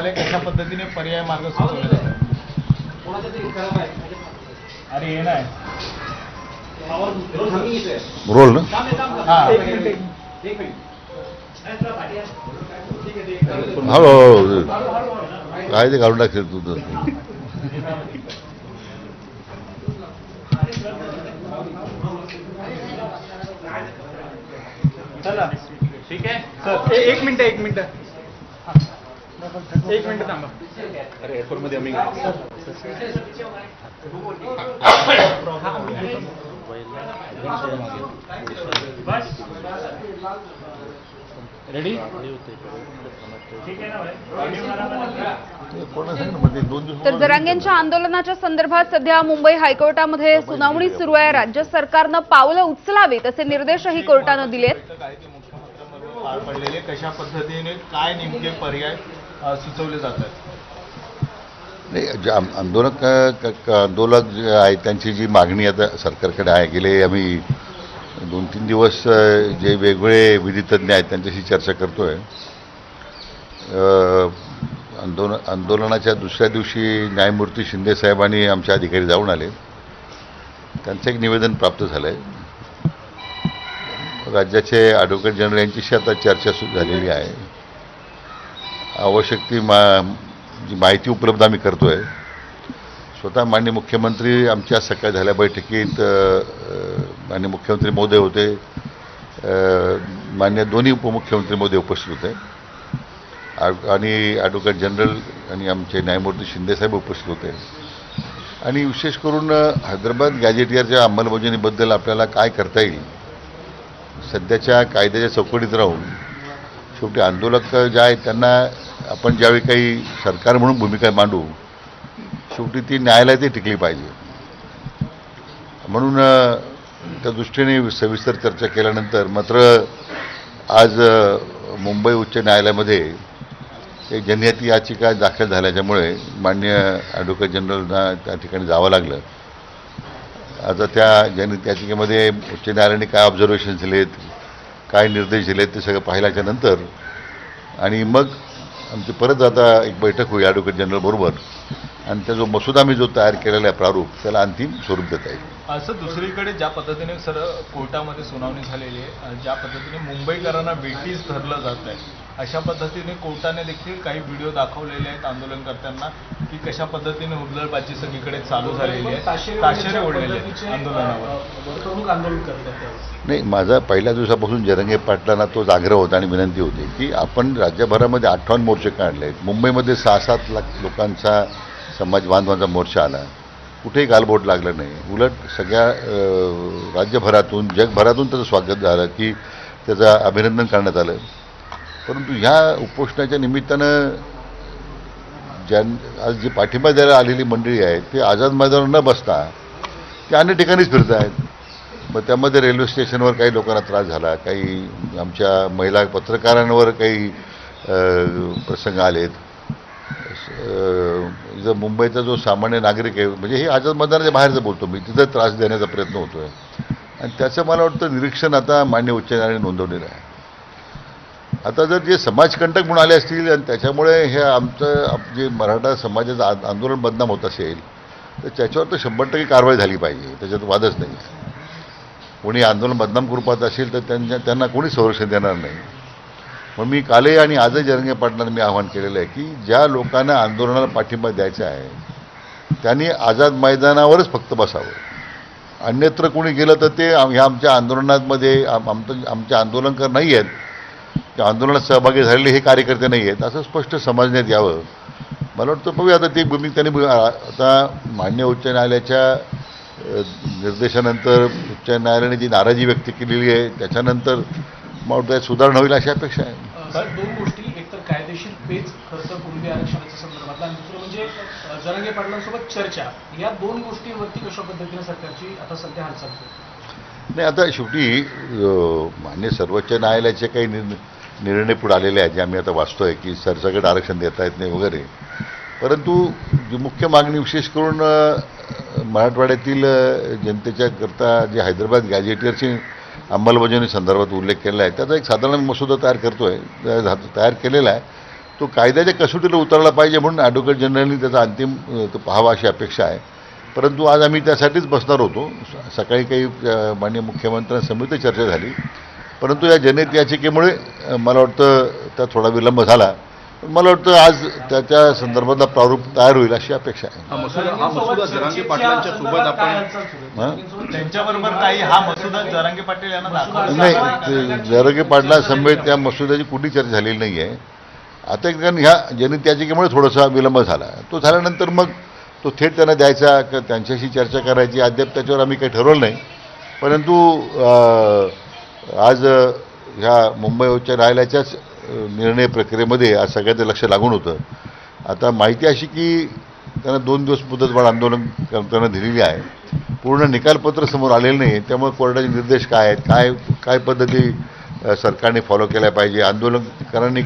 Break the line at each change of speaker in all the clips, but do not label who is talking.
कशा पद्धतीने पर्याय मार्ग सुचवले जातात? अरे हे नाही
रोल ना हळूहळू काय ते घालून टाकशील तू तर.
चला ठीक आहे
सर एक मिनिट थांबा.
अरे एअरपोर्ट मध्ये आम्ही रेडी ठीक आहे ना
कोणा सांग ना म्हणजे 2 दिवस.
तर जरांगेंच्या आंदोलनाच्या संदर्भात सध्या मुंबई हायकोर्टामध्ये सुनावणी सुरू आहे. राज्य सरकारनं पावलं उचलावीत असे निर्देशही कोर्टानं दिलेत.
पार पडलेले कशा पद्धतीने काय नेमके पर्याय सुचवले जातात?
नाही जे आंदोलक जे आहेत त्यांची जी मागणी आता सरकारकडे आहे, गेले आम्ही 2-3 दिवस जे वेगवेगळे विधितज्ञ आहेत त्यांच्याशी चर्चा करतोय. आंदोलनाच्या दुसऱ्या दिवशी न्यायमूर्ती शिंदे साहेबांनी आमचे अधिकारी जाऊन आले. त्यांचं एक निवेदन प्राप्त झालं आहे. राज्याचे ॲडव्होकेट जनरल यांच्याशी आता चर्चा सुरू झालेली आहे. आवश्यक ती जी माहिती उपलब्ध आम्ही करतोय. स्वतः माननीय मुख्यमंत्री आमच्या सकाळी झाल्या बैठकीत माननीय मुख्यमंत्री महोदय होते, माननीय दोन्ही उपमुख्यमंत्री महोदय उपस्थित होते आणि ॲडव्होकेट जनरल आणि आमचे न्यायमूर्ती शिंदेसाहेब उपस्थित होते. आणि विशेष करून हैदराबाद गॅजेटियरच्या अंमलबजावणीबद्दल आपल्याला काय करता येईल, सध्याच्या कायद्याच्या चौकटीत राहून शेवटी आंदोलक जे आहेत त्यांना आपण ज्यावेळी काही सरकार म्हणून भूमिका मांडू, शेवटी ती न्यायालयातही टिकली पाहिजे. म्हणून त्या दृष्टीने सविस्तर चर्चा केल्यानंतर मात्र आज मुंबई उच्च न्यायालयामध्ये एक जनहित याचिका दाखल झाल्याच्यामुळे माननीय ॲडव्होकेट जनरलना त्या ठिकाणी जावं लागलं. आता त्या जनहित याचिकेमध्ये उच्च न्यायालयाने काय ऑब्झर्वेशन्स दिलेत, काय निर्देश दिलेत ते सगळं पाहिल्याच्या नंतर आणि मग आमची परत आता एक बैठक होईल ॲडव्होकेट जनरल बरोबर आणि त्या जो मसुदा मी जो तयार केलेला आहे प्रारूप, त्याला अंतिम स्वरूप देता येईल.
असं दुसरीकडे ज्या पद्धतीने सर कोर्टामध्ये सुनावणी झालेली आहे, ज्या पद्धतीने मुंबईकरांना वेठीस धरलं जात आहे, अशा पद्धतीने कोर्टाने देखील काही व्हिडिओ दाखवलेले आहेत आंदोलनकर्त्यांना की कशा पद्धतीने हुल्लडबाजी सगळीकडे चालू झालेली आहे, ताशेरे ओढलेले आहेत आंदोलनावर.
आंदोलन करतात
नाही, माझा पहिल्या दिवसापासून जरंगे पाटलांना तोच आग्रह होता आणि विनंती होती की आपण राज्यभरामध्ये 58 मोर्चे काढले आहेत. मुंबईमध्ये 6-7 लाख लोकांचा समाज बांधवांचा मोर्चा आला, कुठेही गालबोट लागलं नाही. उलट सगळ्या राज्यभरातून जगभरातून त्याचं स्वागत झालं की त्याचं अभिनंदन करण्यात आलं. परंतु ह्या उपोषणाच्या निमित्तानं आज जी पाठिंबा द्यायला आलेली मंडळी आहेत ते आझाद मैदानावर न बसता ते अन्य ठिकाणीच फिरत आहेत. मग त्यामध्ये रेल्वे स्टेशनवर काही लोकांना त्रास झाला, काही आमच्या महिला पत्रकारांवर काही प्रसंग आलेत. जर मुंबईचा जो सामान्य नागरिक आहे, म्हणजे हे आझाद मैदानाच्या बाहेरचं बोलतो मी, तिथं त्रास देण्याचा प्रयत्न होतो आहे आणि त्याचं मला वाटतं निरीक्षण आता मान्य उच्च न्यायालयाने नोंदवलेलं आहे. आता जर जे समाजकंटक म्हणून आले असतील आणि त्याच्यामुळे हे आमचं जे मराठा समाजाचं आंदोलन बदनाम होत असेल तर त्याच्यावर तर 100% कारवाई झाली पाहिजे, त्याच्यात वादच नाही. कोणी आंदोलन बदनाम करू पाहत असेल तर त्यांना कोणी संरक्षण देणार नाही. मग मी कालही आणि आजही जरंगे पाटलांना मी आवाहन केलेलं आहे की ज्या लोकांना आंदोलनाला पाठिंबा द्यायचा आहे त्यांनी आझाद मैदानावरच फक्त बसावं. अन्यत्र कोणी गेलं तर ते ह्या आमच्या आंदोलनामध्ये आमचे आंदोलनकर नाही आहेत, त्या आंदोलनात सहभागी झालेले हे कार्यकर्ते नाही आहेत असं स्पष्ट समजण्यात यावं. मला वाटतं बघूया आता ती त्यांनी आता मान्य उच्च न्यायालयाच्या निर्देशानंतर उच्च न्यायालयाने जी नाराजी व्यक्त केलेली आहे त्याच्यानंतर मला वाटतं सुधारणा होईल अशी अपेक्षा आहे.
सर, 2 गोष्टी, एक तर कायदेशीर पेच खरं तर कुणबी आरक्षणाच्या संदर्भातला आणि दुसरं म्हणजे जरांगे पाटलांसोबत चर्चा, या 2 गोष्टींवरती कशा पद्धतीने सरकारची आता सध्या हालचाल होती?
नाही, आता शेवटी मान्य सर्वोच्च न्यायालयाचे काही निर्णय पुढे आलेले आहेत जे आम्ही आता वाचतोय की सरसकट आरक्षण देता येत नाही वगैरे. परंतु जी मुख्य मागणी विशेष करून मराठवाड्यातील जनतेच्या करता जे हैदराबाद गॅजेटियरची अंमलबजावणी संदर्भात उल्लेख केला आहे त्याचा एक साधारण मसुदा तयार केलेला आहे. तो कायद्याच्या कसोटीला उतरला पाहिजे म्हणून ॲडव्होकेट जनरलनी त्याचा अंतिम तो पाहावा अशी अपेक्षा आहे. परंतु आज आम्ही त्यासाठीच बसणार होतो. सकाळी काही माननीय मुख्यमंत्र्यांसमिती चर्चा झाली, परंतु या जनहित याचिकेमुळे मला वाटतं त्या थोडा विलंब झाला. पण मला वाटतं आज त्याच्या संदर्भातला प्रारूप तयार होईल अशी अपेक्षा आहे.
हा मसुदा जरांगे पाटलांच्या सोबत आपण
त्यांच्याबरोबर काही हा मसुदा जरांगे पाटील यांना दाखवला
नाही, जरांगे पाटला समेत त्या मसुद्याची कुठली चर्चा झालेली नाही आहे. आता एक कारण ह्या जनहित याचिकेमुळे थोडासा विलंब झाला. तो झाल्यानंतर मग तो थेट त्यांना द्यायचा का त्यांच्याशी चर्चा करायची अद्याप त्याच्यावर आम्ही काही ठरवलं नाही. परंतु आज ह्या मुंबई उच्च न्यायालयाच्याच निर्णय प्रक्रियेमध्ये आज सगळ्याचं लक्ष लागून होतं. आता माहिती अशी की त्यांना 2 दिवस मुदतवाढ आंदोलन करताना दिलेली आहे. पूर्ण निकालपत्र समोर आलेलं नाही. त्यामुळे कोर्टाचे निर्देश काय आहेत, काय पद्धती सरकारने फॉलो केल्या पाहिजे, आंदोलनकारांनी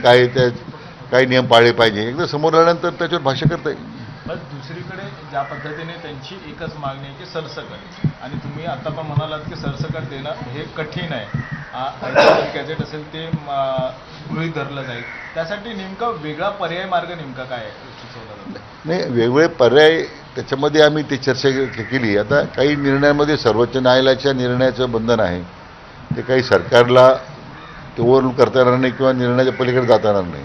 काय नियम पाळले पाहिजे, एकदा समोर आल्यानंतर त्याच्यावर भाष्य करता येईल.
पण दुसरीकडे ज्या पद्धतीने त्यांची एकच मागणी आहे की सरसकट, आणि तुम्ही आता पण म्हणालात की सरसकट देणं हे कठीण आहे. गॅजेट असेल ते गृहीत धरलं जाईल. त्यासाठी नेमका वेगळा पर्याय मार्ग नेमका काय सुचवला जातो?
नाही, वेगवेगळे पर्याय त्याच्यामध्ये आम्ही ती चर्चा केली. आता काही निर्णयामध्ये सर्वोच्च न्यायालयाच्या निर्णयाचं बंधन आहे. ते काही सरकारला ते ओव्हररूल करता येणार नाही किंवा निर्णयाच्या पलीकडे जाता येणार नाही.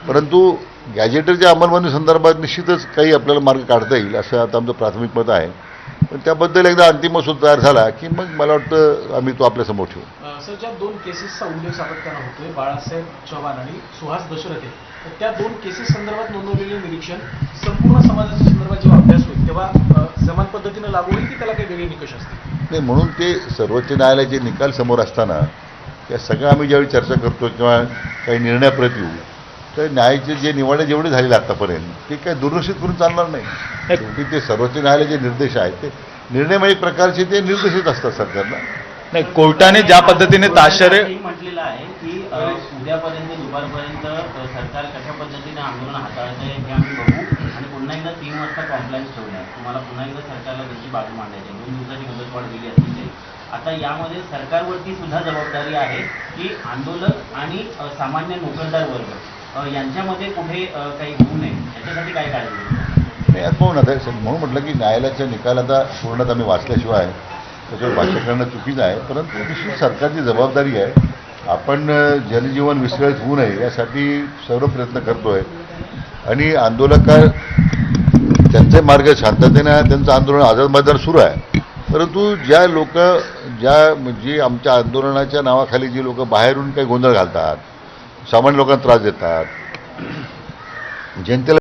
परंतु गॅजेटरच्या अंमलबजावणी संदर्भात निश्चितच काही आपल्याला मार्ग काढता येईल असं आता आमचं प्राथमिक मत आहे. पण त्याबद्दल एकदा अंतिम मसूद तयार झाला की मग मला वाटतं आम्ही तो आपल्यासमोर ठेवू.
सर, ज्या 2 केसेसचा उल्लेख सातत्यानं होतोय, बाळासाहेब चव्हाण आणि सुहास दशरथे, तर त्या 2 केसेस संदर्भात नोंदवलेले निरीक्षण संपूर्ण समाजाच्या संदर्भात जेव्हा अभ्यास होईल तेव्हा समान पद्धतीनं लागू होईल की त्याला काही वेगळे निकष असतील?
नाही, म्हणून ते सर्वोच्च न्यायालयाचे निकाल समोर असताना त्या सगळं आम्ही ज्यावेळी चर्चा करतो किंवा काही निर्णयाप्रत येऊ तर न्यायाचे जे निवाडे जेवढे झालेले आतापर्यंत ते काही दुर्लक्षित करून चालणार नाही. शेवटी ते सर्वोच्च न्यायालयाचे निर्देश आहेत ते निर्णय म्हणजे एक प्रकारचे ते निर्देशित असतात सरकारला.
नाही, कोर्टाने ज्या पद्धतीने ताशेरे
म्हटलेलं आहे की उद्यापर्यंत दुपारपर्यंत सरकार कशा पद्धतीने आंदोलन हाताळत आहे हे आम्ही बघू आणि पुन्हा एकदा 3 वाजता कॉम्प्लायन्स ठेवणार. तुम्हाला पुन्हा एकदा सरकारला त्यांची बाजू मांडायची. 2 दिवसाची मुदतवाढ दिली असली तरी आता यामध्ये सरकारवरती सुद्धा जबाबदारी आहे की आंदोलक आणि सामान्य नोकरदार वर्ग यांच्यामध्ये कुठे काही होऊ नये याच्यासाठी काय काळजी घेतो?
नाही, पाहून आता म्हणून म्हटलं की न्यायालयाचा निकाल आता पूर्णत आम्ही वाचल्याशिवाय त्याच्यावर भाष्य करणं चुकीचं आहे. परंतु निश्चित सरकारची जबाबदारी आहे. आपण जनजीवन विस्कळीत होऊ नये यासाठी सर्व प्रयत्न करतोय आणि आंदोलक त्यांचे मार्ग शांततेने त्यांचं आंदोलन आझाद मैदान सुरू आहे. परंतु जी आमच्या आंदोलनाच्या नावाखाली जी लोक बाहेरून काही गोंधळ घालतात, सामान्य लोकांना त्रास देतात, जनतेला